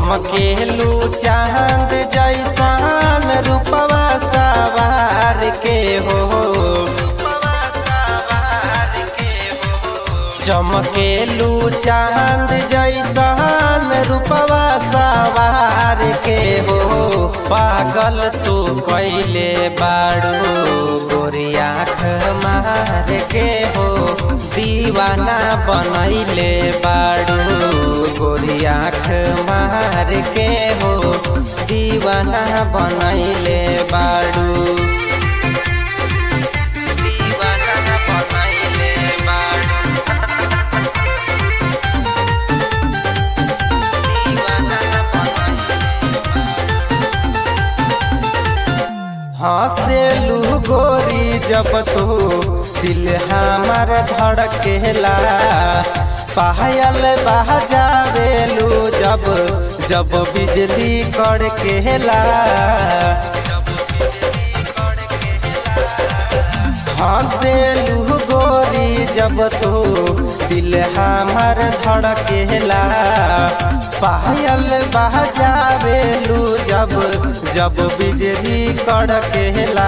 चमकेलू चांद जैसान रूपवा सवार के हो। चमकेलू चांद जैसान रूपवा सवार के हो। पागल तू कैले बाड़ू गोरी आँख मार के हो। दीवाना बनैले बाड़ू गोरी आँख मार के हो। दीवाना बनैले बाड़ू हंसेलू गोरी जब तू दिल हमार धड़केला। पायल बजावेलू जब जब बिजली कड़केला। हंसेलू गोरी जब तू दिल हमार धड़केला। पायल बजावेलू जब जब बिजली कड़केला।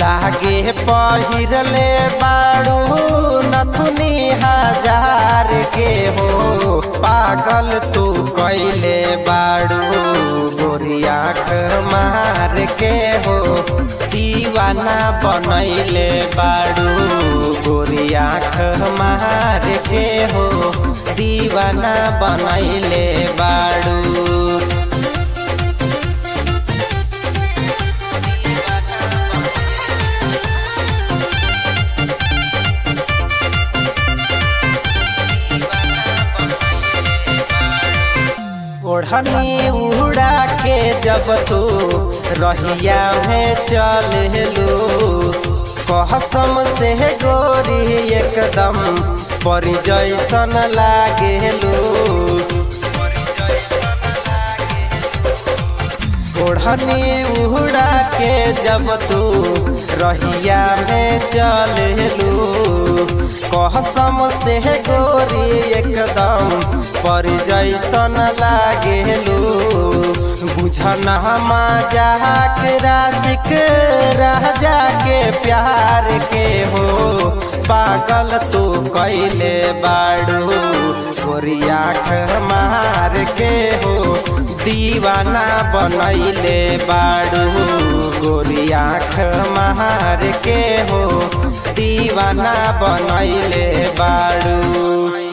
लागे पहिरले बाड़ू नथुनी हजार के हो। पागल तू कैले बाड़ू गोरी आँख मार के हो। दीवाना बनैले बाड़ू गोरी आँख मार के हो। दीवाना बनैले बाड़ू ओढ़नी उड़ा के जब तू रहिया में चलेलू। कसम से गोरी एकदम परी जैसन लागेलू। ओढ़नी उड़ा के जब तू रहिया में चलेलू। कसम से गोरी एकदम परी जैसन लागेलू। बुझन मजाक राशिक राजा के प्यार के हो। पागल तू कैले बाड़ू गोरी आँख मार के हो। दीवाना बनैले बाड़ू गोरी आँख मार के हो। दीवाना बनैले बाड़ू।